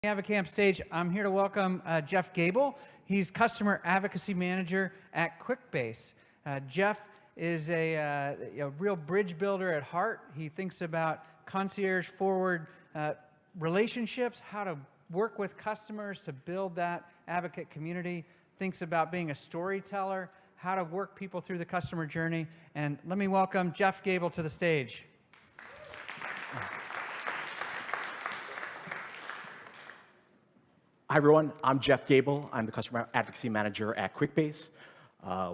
Advocamp stage, I'm here to welcome Jeff Gabel. He's Customer Advocacy Manager at QuickBase. Jeff is a real bridge builder at heart. He thinks about concierge-forward relationships, how to work with customers to build that advocate community, thinks about being a storyteller, how to work people through the customer journey. And let me welcome Jeff Gabel to the stage. Hi, everyone. I'm Jeff Gabel. I'm the Customer Advocacy Manager at QuickBase.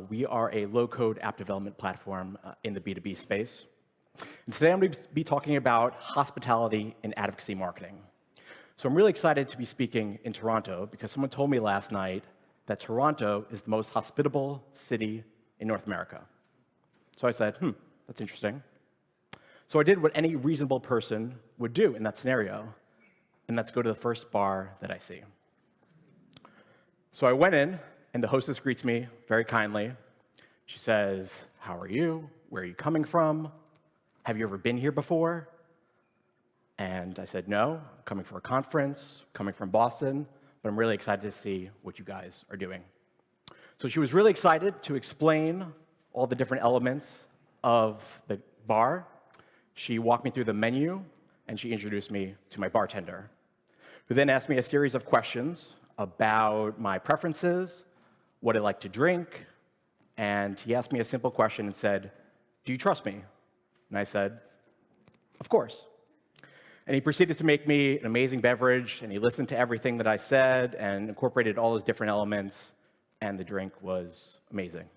We are a low-code app development platform in the B2B space. And today I'm going to be talking about hospitality and advocacy marketing. So I'm really excited to be speaking in Toronto because someone told me last night that Toronto is the most hospitable city in North America. So I said, that's interesting. So I did what any reasonable person would do in that scenario, and that's go to the first bar that I see. So I went in, and the hostess greets me very kindly. She says, "How are you? Where are you coming from? Have you ever been here before?" And I said, "No, I'm coming for a conference, coming from Boston, but I'm really excited to see what you guys are doing." So she was really excited to explain all the different elements of the bar. She walked me through the menu, and she introduced me to my bartender, who then asked me a series of questions about my preferences, what I like to drink, and he asked me a simple question and said, "Do you trust me?" And I said, "Of course." And he proceeded to make me an amazing beverage, and he listened to everything that I said and incorporated all those different elements, and the drink was amazing.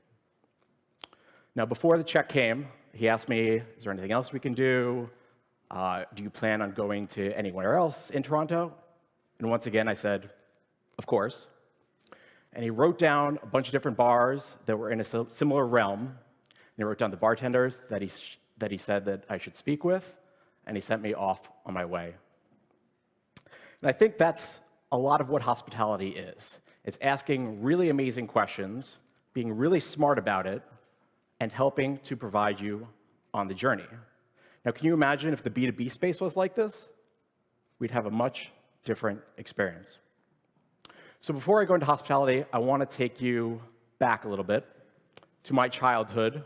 Now, before the check came, he asked me, "Is there anything else we can do? Do you plan on going to anywhere else in Toronto?" And once again, I said, "Of course." And he wrote down a bunch of different bars that were in a similar realm. And he wrote down the bartenders that he said that I should speak with, and he sent me off on my way. And I think that's a lot of what hospitality is. It's asking really amazing questions, being really smart about it, and helping to provide you on the journey. Now, can you imagine if the B2B space was like this? We'd have a much different experience. So before I go into hospitality, I want to take you back a little bit to my childhood,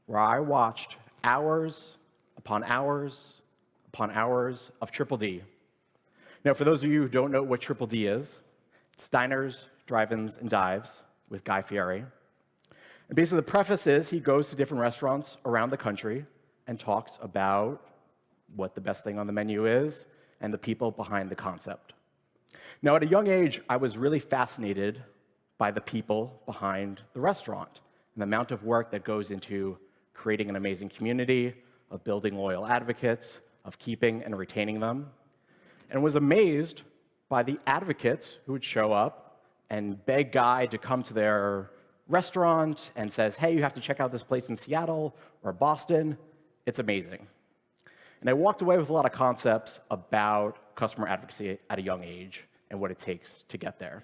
where I watched hours upon hours upon hours of Triple D. Now, for those of you who don't know what Triple D is, it's diners, drive-ins, and dives with Guy Fieri. And basically, the preface is he goes to different restaurants around the country and talks about what the best thing on the menu is and the people behind the concept. Now, at a young age, I was really fascinated by the people behind the restaurant and the amount of work that goes into creating an amazing community, of building loyal advocates, of keeping and retaining them, and was amazed by the advocates who would show up and beg Guy to come to their restaurant and says, "Hey, you have to check out this place in Seattle or Boston. It's amazing." And I walked away with a lot of concepts about customer advocacy at a young age and what it takes to get there.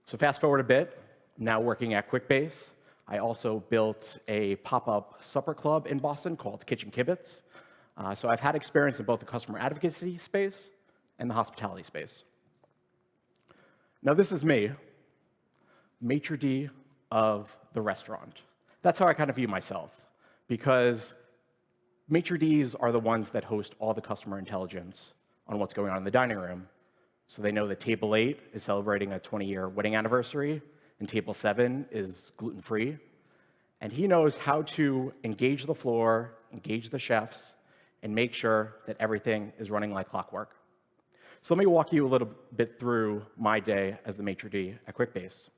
So fast forward a bit, I'm now working at QuickBase. I also built a pop-up supper club in Boston called Kitchen Kibitz. So I've had experience in both the customer advocacy space and the hospitality space. Now this is me, maitre d' of the restaurant. That's how I kind of view myself, because maitre d's are the ones that host all the customer intelligence on what's going on in the dining room. So they know that Table 8 is celebrating a 20-year wedding anniversary, and Table 7 is gluten-free. And he knows how to engage the floor, engage the chefs, and make sure that everything is running like clockwork. So let me walk you a little bit through my day as the maitre d' at QuickBase.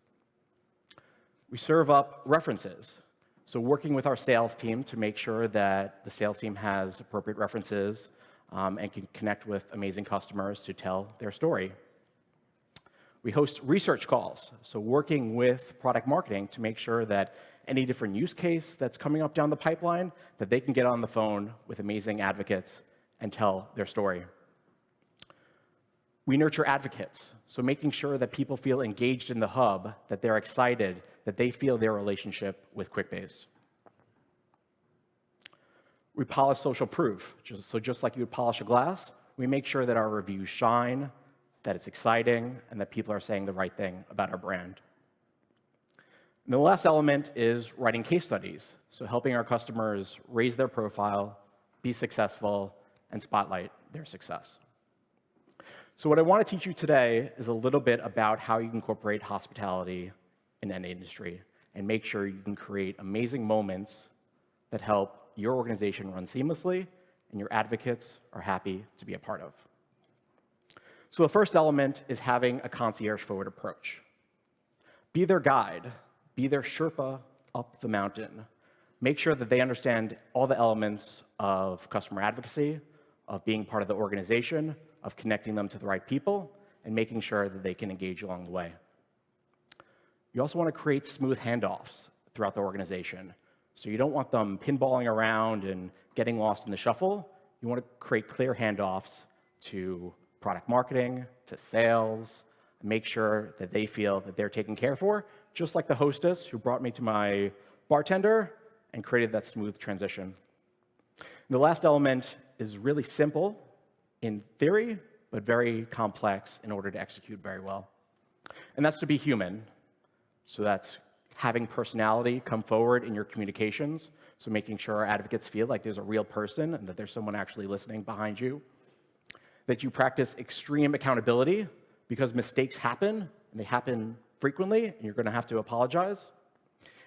We serve up references. So working with our sales team to make sure that the sales team has appropriate references and can connect with amazing customers to tell their story. We host research calls, so working with product marketing to make sure that any different use case that's coming up down the pipeline, that they can get on the phone with amazing advocates and tell their story. We nurture advocates, so making sure that people feel engaged in the hub, that they're excited, that they feel their relationship with QuickBase. We polish social proof. So just like you would polish a glass, we make sure that our reviews shine, that it's exciting, and that people are saying the right thing about our brand. And the last element is writing case studies, so helping our customers raise their profile, be successful, and spotlight their success. So what I want to teach you today is a little bit about how you can incorporate hospitality in any industry and make sure you can create amazing moments that help your organization run seamlessly and your advocates are happy to be a part of. So the first element is having a concierge-forward approach. Be their guide, be their Sherpa up the mountain. Make sure that they understand all the elements of customer advocacy, of being part of the organization, of connecting them to the right people, and making sure that they can engage along the way. You also want to create smooth handoffs throughout the organization. So you don't want them pinballing around and getting lost in the shuffle. You want to create clear handoffs to product marketing, to sales, make sure that they feel that they're taken care for, just like the hostess who brought me to my bartender and created that smooth transition. And the last element is really simple in theory, but very complex in order to execute very well. And that's to be human. So that's having personality come forward in your communications, so making sure our advocates feel like there's a real person and that there's someone actually listening behind you. That you practice extreme accountability, because mistakes happen, and they happen frequently, and you're going to have to apologize.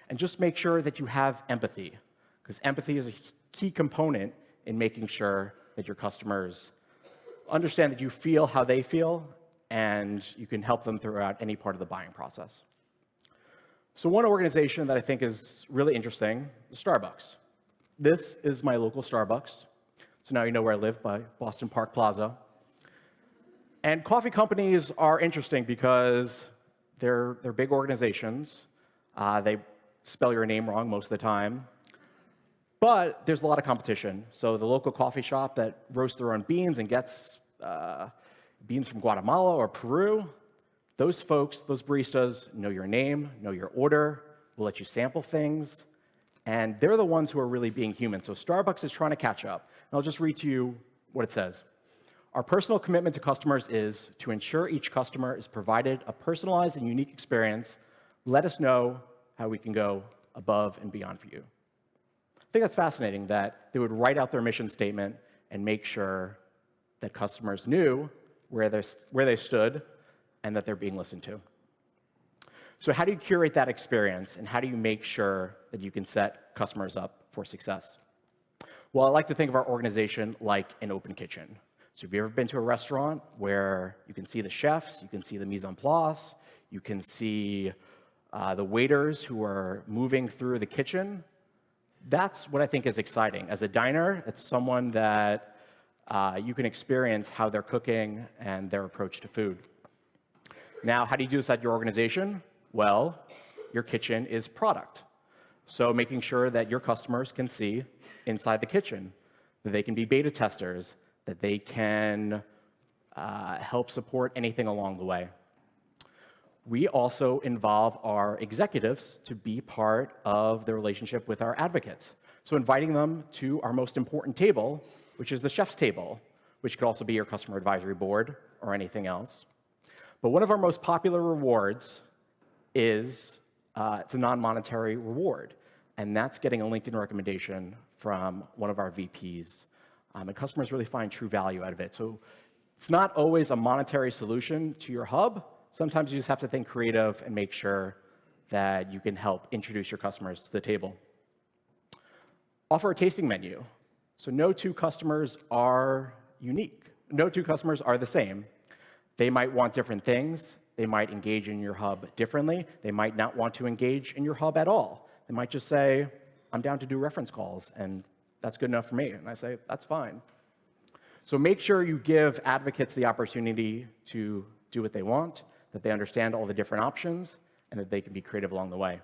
And just make sure that you have empathy, because empathy is a key component in making sure that your customers understand that you feel how they feel, and you can help them throughout any part of the buying process. So one organization that I think is really interesting is Starbucks. This is my local Starbucks. So now you know where I live, by Boston Park Plaza. And coffee companies are interesting because they're big organizations. They spell your name wrong most of the time. But there's a lot of competition. So the local coffee shop that roasts their own beans and gets beans from Guatemala or Peru, those folks, those baristas, know your name, know your order, will let you sample things, and they're the ones who are really being human. So Starbucks is trying to catch up. And I'll just read to you what it says. Our personal commitment to customers is to ensure each customer is provided a personalized and unique experience. Let us know how we can go above and beyond for you. I think that's fascinating that they would write out their mission statement and make sure that customers knew where they stood and that they're being listened to. So how do you curate that experience, and how do you make sure that you can set customers up for success? Well, I like to think of our organization like an open kitchen. So have you ever been to a restaurant where you can see the chefs, you can see the mise en place, you can see the waiters who are moving through the kitchen? That's what I think is exciting. As a diner, it's someone that you can experience how they're cooking and their approach to food. Now, how do you do this at your organization? Well, your kitchen is product. So making sure that your customers can see inside the kitchen, that they can be beta testers, that they can help support anything along the way. We also involve our executives to be part of the relationship with our advocates. So inviting them to our most important table, which is the chef's table, which could also be your customer advisory board or anything else. But one of our most popular rewards is it's a non-monetary reward, and that's getting a LinkedIn recommendation from one of our VPs. And customers really find true value out of it. So it's not always a monetary solution to your hub. Sometimes you just have to think creative and make sure that you can help introduce your customers to the table. Offer a tasting menu. So no two customers are unique. No two customers are the same. They might want different things. They might engage in your hub differently. They might not want to engage in your hub at all. They might just say, I'm down to do reference calls, and that's good enough for me. And I say, that's fine. So make sure you give advocates the opportunity to do what they want, that they understand all the different options, and that they can be creative along the way.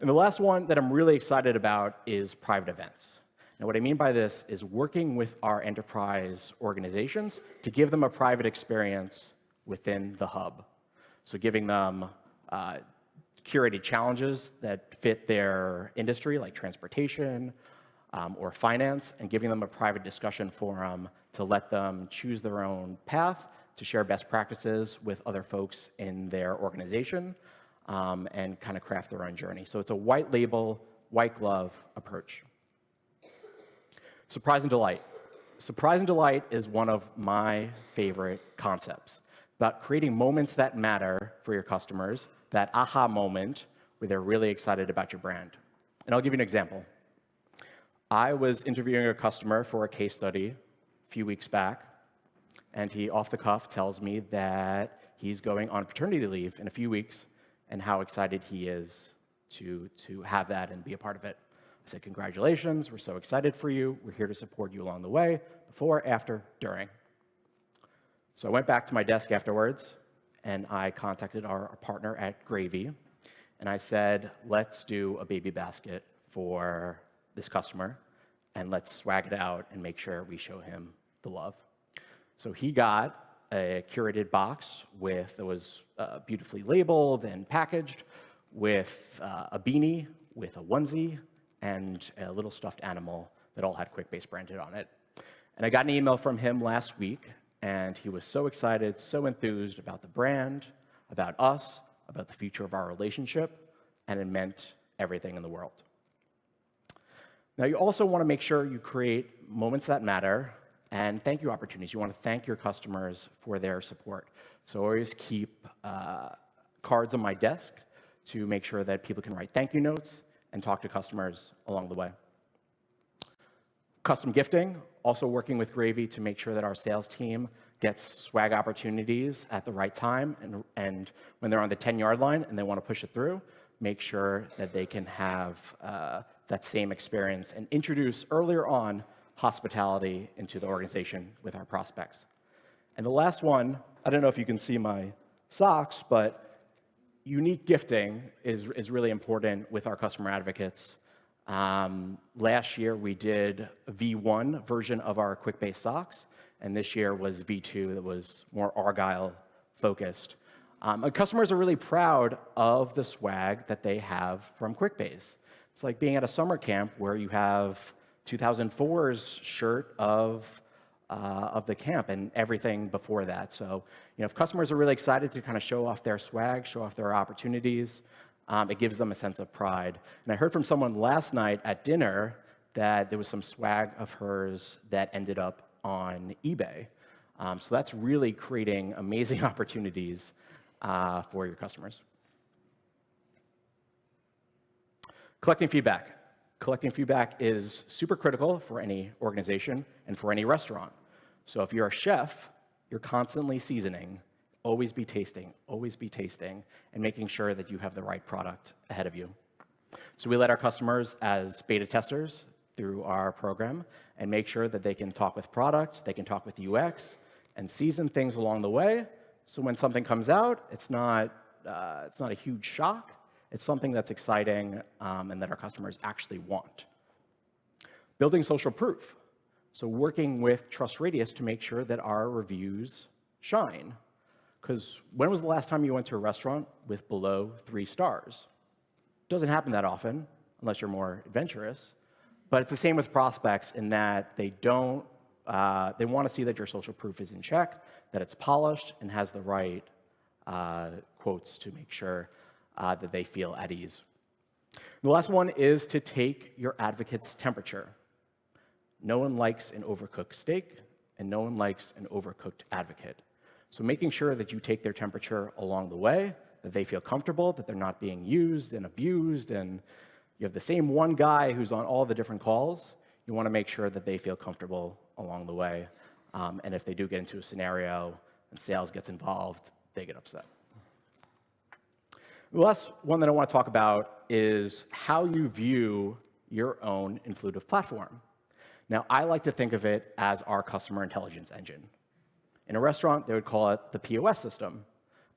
And the last one that I'm really excited about is private events. Now, what I mean by this is working with our enterprise organizations to give them a private experience within the hub. So giving them curated challenges that fit their industry, like transportation or finance, and giving them a private discussion forum to let them choose their own path to share best practices with other folks in their organization and kind of craft their own journey. So it's a white label, white glove approach. Surprise and delight. Surprise and delight is one of my favorite concepts, about creating moments that matter for your customers, that aha moment where they're really excited about your brand. And I'll give you an example. I was interviewing a customer for a case study a few weeks back, and he, off the cuff, tells me that he's going on paternity leave in a few weeks and how excited he is to have that and be a part of it. I said, congratulations, we're so excited for you. We're here to support you along the way, before, after, during. So I went back to my desk afterwards, and I contacted our partner at Gravy, and I said, let's do a baby basket for this customer, and let's swag it out and make sure we show him the love. So he got a curated box that was beautifully labeled and packaged with a beanie, with a onesie, and a little stuffed animal that all had QuickBase branded on it. And I got an email from him last week, and he was so excited, so enthused about the brand, about us, about the future of our relationship, and it meant everything in the world. Now, you also want to make sure you create moments that matter and thank you opportunities. You want to thank your customers for their support. So I always keep cards on my desk to make sure that people can write thank you notes and talk to customers along the way. Custom gifting, also working with Gravy to make sure that our sales team gets swag opportunities at the right time, and when they're on the 10-yard line and they want to push it through, make sure that they can have that same experience and introduce earlier on hospitality into the organization with our prospects. And the last one, I don't know if you can see my socks, but unique gifting is really important with our customer advocates. Last year, we did a V1 version of our QuickBase socks, and this year was V2 that was more Argyle-focused. Customers are really proud of the swag that they have from QuickBase. It's like being at a summer camp where you have 2004's shirt of the camp and everything before that. So, if customers are really excited to kind of show off their swag, show off their opportunities, it gives them a sense of pride. And I heard from someone last night at dinner that there was some swag of hers that ended up on eBay. So that's really creating amazing opportunities for your customers. Collecting feedback. Collecting feedback is super critical for any organization and for any restaurant. So if you're a chef, you're constantly seasoning, always be tasting, and making sure that you have the right product ahead of you. So we let our customers as beta testers through our program and make sure that they can talk with products, they can talk with UX, and season things along the way. So when something comes out, it's not a huge shock. It's something that's exciting and that our customers actually want. Building social proof. So working with Trust Radius to make sure that our reviews shine. Because when was the last time you went to a restaurant with below 3 stars? It doesn't happen that often, unless you're more adventurous. But it's the same with prospects in that they want to see that your social proof is in check, that it's polished and has the right quotes to make sure that they feel at ease. The last one is to take your advocate's temperature. No one likes an overcooked steak, and no one likes an overcooked advocate. So making sure that you take their temperature along the way, that they feel comfortable, that they're not being used and abused, and you have the same one guy who's on all the different calls, you want to make sure that they feel comfortable along the way. And if they do get into a scenario and sales gets involved, they get upset. The last one that I want to talk about is how you view your own Influitive platform. Now, I like to think of it as our customer intelligence engine. In a restaurant, they would call it the POS system,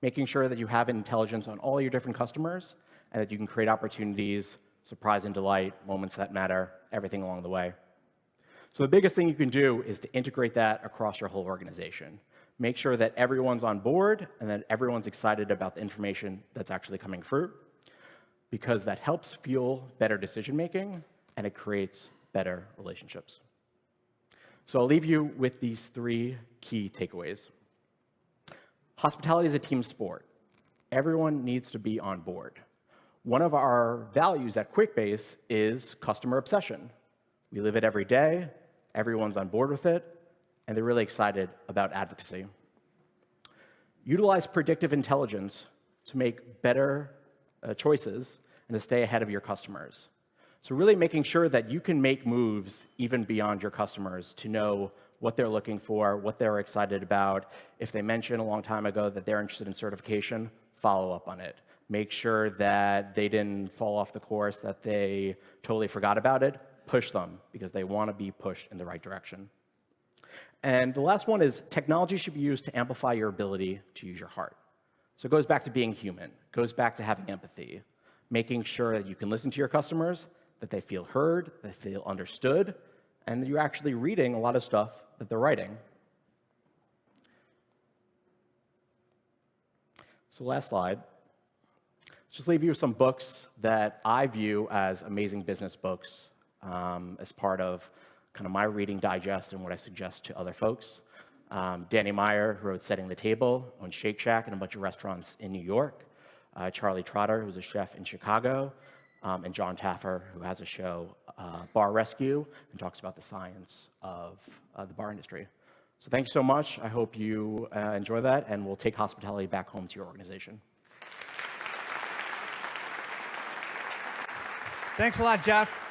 making sure that you have intelligence on all your different customers and that you can create opportunities, surprise and delight, moments that matter, everything along the way. So the biggest thing you can do is to integrate that across your whole organization. Make sure that everyone's on board and that everyone's excited about the information that's actually coming through, because that helps fuel better decision-making and it creates better relationships. So I'll leave you with these 3 key takeaways. Hospitality is a team sport. Everyone needs to be on board. One of our values at QuickBase is customer obsession. We live it every day, everyone's on board with it, and they're really excited about advocacy. Utilize predictive intelligence to make better choices and to stay ahead of your customers. So really making sure that you can make moves even beyond your customers to know what they're looking for, what they're excited about. If they mentioned a long time ago that they're interested in certification, follow up on it. Make sure that they didn't fall off the course, that they totally forgot about it. Push them, because they want to be pushed in the right direction. And the last one is technology should be used to amplify your ability to use your heart. So it goes back to being human. It goes back to having empathy, making sure that you can listen to your customers, that they feel heard, they feel understood, and that you're actually reading a lot of stuff that they're writing. So last slide. Just leave you with some books that I view as amazing business books as part of kind of my reading digest and what I suggest to other folks. Danny Meyer, who wrote Setting the Table, owns Shake Shack and a bunch of restaurants in New York. Charlie Trotter, who's a chef in Chicago. And John Taffer, who has a show, Bar Rescue, and talks about the science of the bar industry. So thank you so much. I hope you enjoy that, and we'll take hospitality back home to your organization. Thanks a lot, Jeff.